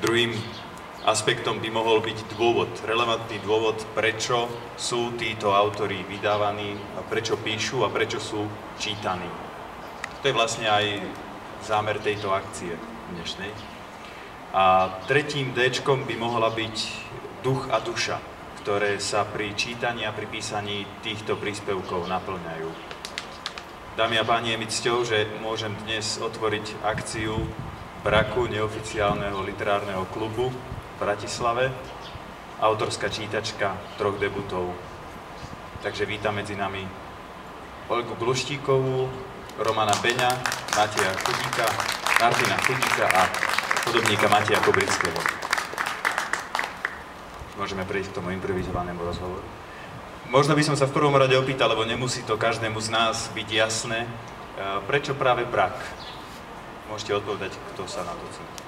Druhým aspektom by mohol byť dôvod, relevantný dôvod, prečo sú títo autori vydávaní, a prečo píšu a prečo sú čítaní. To je vlastne aj zámer tejto akcie dnešnej. A tretím D-čkom by mohla byť duch a duša, ktoré sa pri čítaní a pri písaní týchto príspevkov naplňajú. Dámy a páni, je mi cťou, že môžem dnes otvoriť akciu Braku, neoficiálneho literárneho klubu v Bratislave, autorská čítačka 3 debutov. Takže vítam medzi nami Olgu Gluštíkovú, Romana Beňa, Mateja Chudíka, Martina Chudíka a hudobníka Mateja Kobrického. Môžeme prejsť k tomu improvizovanému rozhovoru. Možno by som sa v prvom rade opýtal, lebo nemusí to každému z nás byť jasné, prečo práve Brak? Môžete odpovedať, kto sa na to cíti.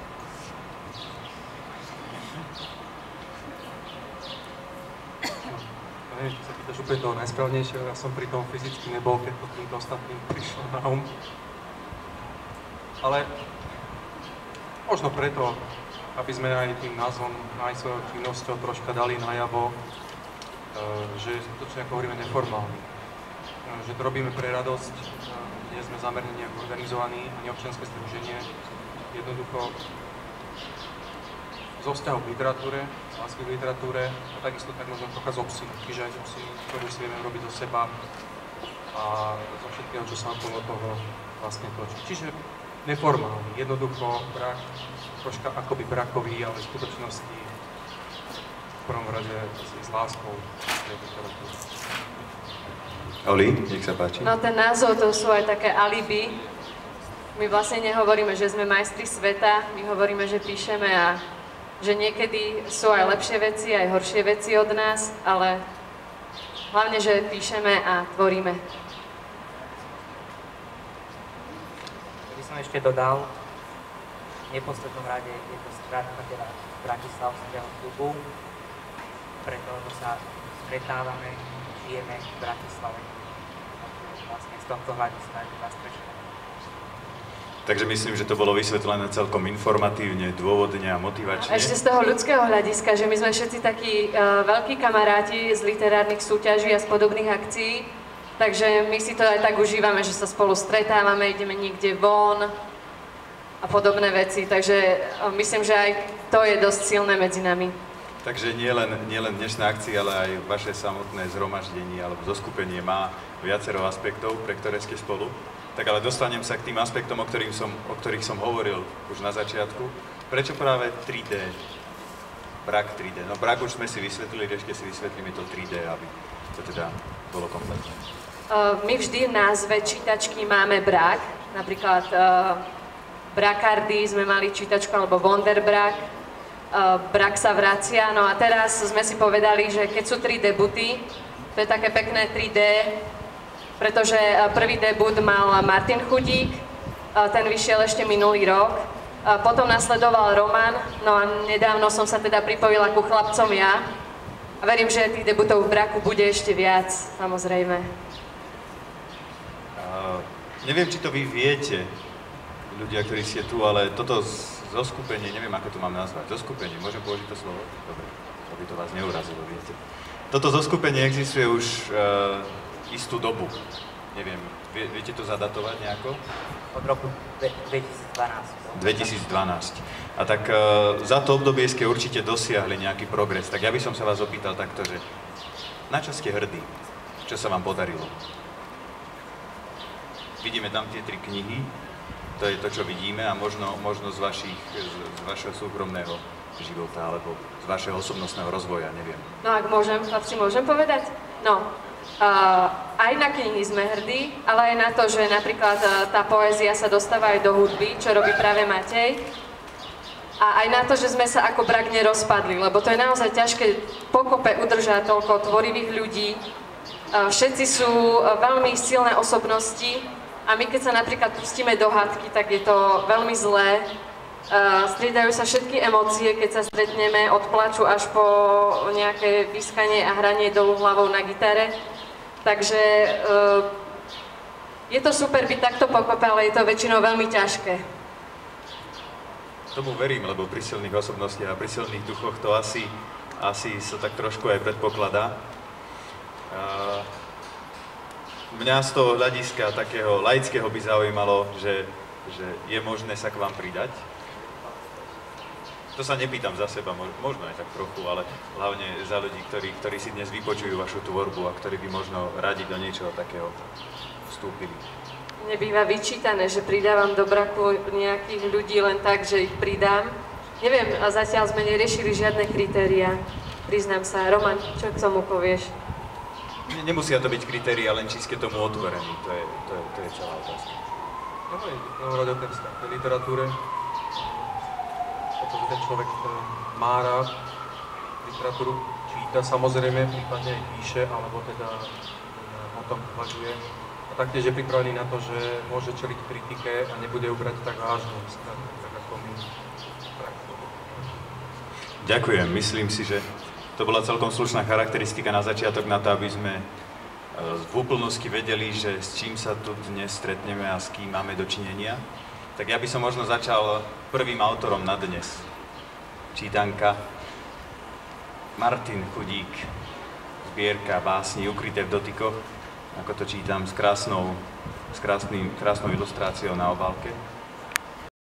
Čo sa pýtaš úplne toho najsprávnejšieho, ja som pri tom fyzicky nebol, keď to týmto ostatným prišlo na um. Ale možno preto, aby sme aj tým názvom, aj svojou činnosťou troška dali najavo, že je skutočne, ako hovoríme, neformálny. Že to robíme pre radosť, nie sme zamerne nejak organizovaní, ani občianske združenie. Jednoducho zo vzťahu k literatúre, z lásky k literatúre a takisto tak možno trocha z obsiny, čiže aj z obsiny, ktorú si vieme robiť zo seba a zo všetkého, čo sa okolo toho vlastne točí. Čiže neformálny, jednoducho Brak, troška akoby brakový, ale v skutočnosti v prvom rade s láskou pre literatúru. Oli, nech sa páči. No ten názov, to sú aj také alibi. My vlastne nehovoríme, že sme majstri sveta, my hovoríme, že píšeme a že niekedy sú aj lepšie veci, aj horšie veci od nás, ale hlavne, že píšeme a tvoríme. By som ešte dodal, v neposlednom rade je to skrátka teda Bratislavského klubu, preto sa stretávame, žijeme v Bratislave. Vlastne z tohto hľadiska je to zastrešené. Takže myslím, že to bolo vysvetlené celkom informatívne, dôvodne a motivačne. A ešte z toho ľudského hľadiska, že my sme všetci takí veľkí kamaráti z literárnych súťaží a z podobných akcií, takže my si to aj tak užívame, že sa spolu stretávame, ideme niekde von a podobné veci, takže myslím, že aj to je dosť silné medzi nami. Takže nielen dnešná akcia, ale aj vaše samotné zhromaždenie alebo zoskupenie má viacero aspektov, pre ktoré ste spolu. Tak ale dostanem sa k tým aspektom, o ktorých som hovoril už na začiatku. Prečo práve 3D? Brak 3D. No Brak už sme si vysvetlili, ešte si vysvetlíme to 3D, aby to teda bolo kompletné. My vždy v názve čítačky máme Brak. Napríklad Brakardy sme mali čítačku, alebo Wonderbrak. Brak sa vracia, no a teraz sme si povedali, že keď sú 3 debuty, to je také pekné 3D, pretože prvý debut mal Martin Chudík, ten vyšiel ešte minulý rok, potom nasledoval Roman, no a nedávno som sa teda pripojila ku chlapcom ja a verím, že tých debutov v Braku bude ešte viac, samozrejme. Neviem, či to vy viete, ľudia, ktorí ste tu, ale toto zoskupenie, neviem, ako to mám nazvať, zoskupenie, môžem použiť to slovo? Dobre, aby to vás neurazilo, viete. Toto zoskupenie existuje už istú dobu, neviem, viete to zadatovať nejako? Od roku 2012. 2012. A tak za to obdobie ste určite dosiahli nejaký progres, tak ja by som sa vás opýtal takto, že na čo ste hrdí? Čo sa vám podarilo? Vidíme tam tie 3 knihy, to je to, čo vidíme a možno z vašeho súkromného života alebo z vašeho osobnostného rozvoja, neviem. No ak môžem, chlapci, môžem povedať? No, aj na knihy sme hrdí, ale aj na to, že napríklad tá poézia sa dostáva aj do hudby, čo robí práve Matej. A aj na to, že sme sa ako Brak nerozpadli, lebo to je naozaj ťažké pokope udržať toľko tvorivých ľudí. Všetci sú veľmi silné osobnosti a my keď sa napríklad pustíme do hádky, tak je to veľmi zlé. Striedajú sa všetky emócie, keď sa stretneme, od plaču až po nejaké vyskanie a hranie dolu hlavou na gitare. Takže je to super byť takto pokope, ale je to väčšinou veľmi ťažké. Tomu verím, lebo pri silných osobnostiach a pri silných duchoch to asi sa tak trošku aj predpokladá. Mňa z toho hľadiska takého laického by zaujímalo, že je možné sa k vám pridať. To sa nepýtam za seba, možno aj tak trochu, ale hlavne za ľudí, ktorí si dnes vypočujú vašu tvorbu a ktorí by možno radi do niečoho takého vstúpili. Mne býva vyčítané, že pridávam do braku nejakých ľudí len tak, že ich pridám. Neviem, a zatiaľ sme neriešili žiadne kritériá. Priznám sa. Roman, čo k tomu povieš? Nemusia to byť kritéria, len či ste tomu otvorení. To je celá otázka. No aj rade ten vztah tej literatúre. Pretože ten človek má rád literatúru, číta samozrejme, prípadne aj píše, alebo teda o tom uvažuje. A taktiež je pripravený na to, že môže čeliť kritike a nebude ju brať tak vážne, tak ako my. Ďakujem. Myslím si, že to bola celkom slušná charakteristika na začiatok na to, aby sme v úplnosti vedeli, že s čím sa tu dnes stretneme a s kým máme dočinenia. Tak ja by som možno začal prvým autorom na dnes. Čítanka Martin Chudík, zbierka básni Ukryté v dotykoch, ako to čítam, s krásnou ilustráciou na obálke.